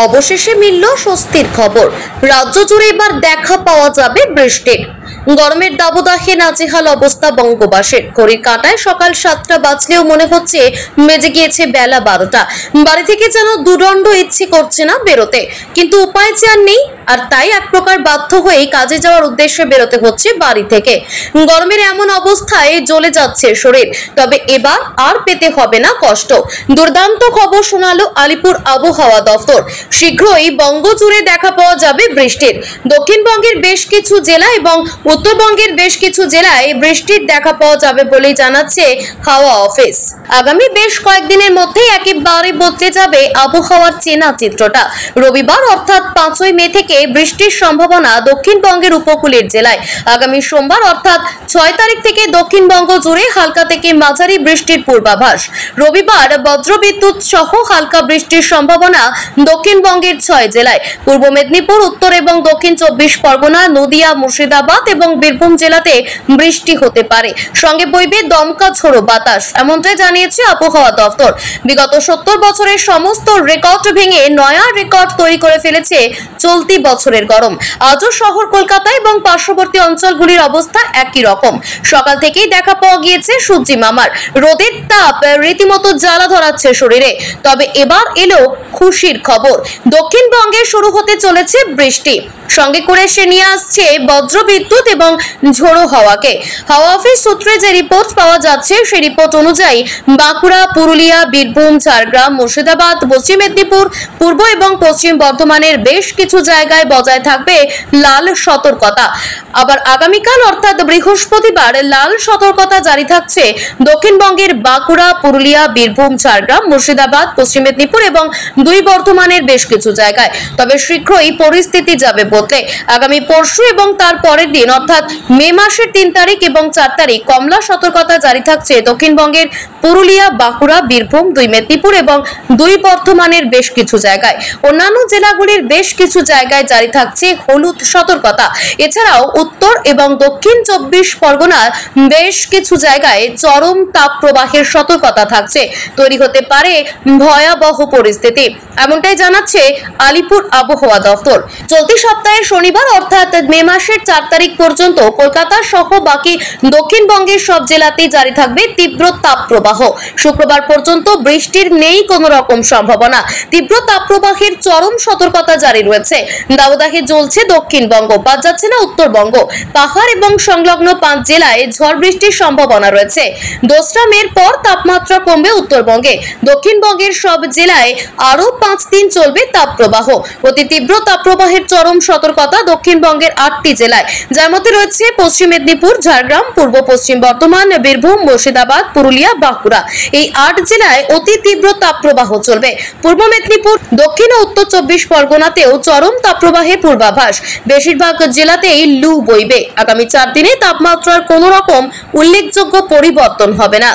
অবশেষে মিলল স্বস্তির খবর। রাজ্য জুড়ে এবার দেখা পাওয়া যাবে বৃষ্টির। গরমের দাবদাহে নাজেহাল অবস্থা বঙ্গবাসীর। ঘড়ির কাঁটায় সকাল 7টা বাজলেও মনে হচ্ছে বেজে গিয়েছে বেলা 12টা। বাড়ি থেকে যেন দুদণ্ড ইচ্ছে করছে না বেরোতে, কিন্তু উপায় যে আর নেই। আর তাই এক প্রকার বাধ্য হয়েই কাজে যাওয়ার উদ্দেশ্যে বেরোতে হচ্ছে বাড়ি থেকে। গরমের এমন অবস্থায় জ্বলে যাচ্ছে শরীর, তবে এবার আর পেতে হবে না কষ্ট। দুর্দান্ত খবর শোনালো আলিপুর আবহাওয়া দফতর। শীঘ্রই বঙ্গ জুড়ে দেখা পাওয়া যাবে বৃষ্টির। দক্ষিণবঙ্গের বেশ কিছু জেলা এবং উত্তরবঙ্গের বেশ কিছু জেলায় বৃষ্টির দেখা পাওয়া যাবে বলেই জানাচ্ছে হাওয়া অফিস। আগামী বেশ কয়েকদিনের মধ্যেই একেবারে বদলে যাবে আবহাওয়ার চেনা চিত্রটা। রবিবার অর্থাৎ 5ই মে থেকে বৃষ্টির সম্ভাবনা দক্ষিণবঙ্গের উপকূলের জেলায়। আগামী সোমবার অর্থাৎ 6 তারিখ থেকে দক্ষিণবঙ্গ জুড়ে হালকা থেকে মাঝারি বৃষ্টির পূর্বাভাস। রবিবার বজ্রবিদ্যুৎ সহ হালকা বৃষ্টির সম্ভাবনা দক্ষিণবঙ্গের 6 জেলায়। পূর্ব মেদিনীপুর, উত্তর এবং দক্ষিণ 24 পরগনা, নদিয়া, মুর্শিদাবাদ এবং বীরভূম জেলাতে বৃষ্টি হতে পারে। সঙ্গে বইবে দমকা ঝোড়ো বাতাস, এমনটাই জানিয়েছে আবহাওয়া দফতর। বিগত 70 বছরের সমস্ত রেকর্ড ভেঙে নয়া রেকর্ড তৈরি করে ফেলেছে চলতি বছরের গরম। আজও শহর কলকাতা এবং পার্শ্ববর্তী অঞ্চলগুলির অবস্থা একই রকম। সকাল থেকেই দেখা পাওয়া গিয়েছে সূর্যি মামার। রোদের তাপ রীতিমতো জ্বালা ধরাচ্ছে শরীরে। তবে এবার এলো খুশির খবর। দক্ষিণবঙ্গে শুরু হতে চলেছে বৃষ্টি, সঙ্গে করে সে নিয়ে আসছে বজ্রবিদ্যুৎ এবং ঝোড়ো হাওয়াকে। হাওয়া অফিস সূত্রে যে রিপোর্ট পাওয়া যাচ্ছে, সেই রিপোর্ট অনুযায়ী বাঁকুড়া, পুরুলিয়া, বীরভূম, ঝাড়গ্রাম, মুর্শিদাবাদ, পশ্চিম মেদিনীপুর, পূর্ব এবং পশ্চিম বর্ধমানের বেশ কিছু জায়গায় বজায় থাকবে লাল সতর্কতা। আবার আগামীকাল অর্থাৎ বৃহস্পতিবার লাল সতর্কতা জারি থাকছে দক্ষিণবঙ্গের বাঁকুড়া, পুরুলিয়া, বীরভূম, ঝাড়গ্রাম, মুর্শিদাবাদ, পশ্চিম মেদিনীপুর এবং 2 বর্ধমানের বেশ কিছু জায়গায়। তবে শীঘ্রই পরিস্থিতি যাবে বদলে। আগামী পরশু এবং তার পরের দিন অর্থাৎ মে মাসের 3 তারিখ এবং 4 তারিখ কমলা সতর্কতা জারি থাকছে দক্ষিণবঙ্গের পুরুলিয়া, বাঁকুড়া, বীরভূম, 2 মেদিনীপুর এবং 2 বর্ধমানের বেশ কিছু জায়গায়। অন্যান্য জেলাগুলির বেশ কিছু জায়গায় জারি থাকছে হলুদ সতর্কতা। এছাড়াও উত্তর এবং দক্ষিণ 24 পরগনার বেশ কিছু জায়গায় চরম তাপ প্রবাহের সতর্কতা থাকছে। তৈরি হতে পারে ভয়াবহ পরিস্থিতি, এমনটাই জানাচ্ছে আলিপুর আবহাওয়া দফতর। চলতি সপ্তাহের শনিবার অর্থাৎ মে মাসের 4 তারিখ পর্যন্ত কলকাতা সহ বাকি দক্ষিণবঙ্গের সব জেলাতেই জারি থাকবে তীব্র তাপ প্রবাহ। শুক্রবার পর্যন্ত বৃষ্টির নেই কোনো রকম সম্ভাবনা। তীব্র তাপ প্রবাহের চরম সতর্কতা জারি রয়েছে। দাবদাহে জ্বলছে দক্ষিণবঙ্গ, বাদ যাচ্ছে না উত্তরবঙ্গ। পাহাড় এবং সংলগ্ন 5 জেলায় ঝড় বৃষ্টির সম্ভাবনা রয়েছে। 2রা মের পর তাপমাত্রা কমবে উত্তরবঙ্গে। দক্ষিণবঙ্গের সব জেলায় আরো 5 দিন চলবে তাপপ্রবাহ। অতি তীব্র তাপপ্রবাহের চরম সতর্কতা দক্ষিণবঙ্গের 8টি জেলায়, যার মধ্যে রয়েছে পশ্চিম মেদিনীপুর, ঝাড়গ্রাম, পূর্ব পশ্চিম বর্ধমান, বীরভূম, মুর্শিদাবাদ, পুরুলিয়া, বাঁকুড়া। এই 8 জেলায় অতি তীব্র তাপপ্রবাহ চলবে। পূর্ব মেদিনীপুর, দক্ষিণ ও উত্তর 24 পরগনাতেও চরম তাপপ্রবাহের পূর্বাভাস। বেশিরভাগ জেলাতেই লু বইবে। আগামী 4 দিনে তাপমাত্রার কোনো রকম উল্লেখযোগ্য পরিবর্তন হবে না।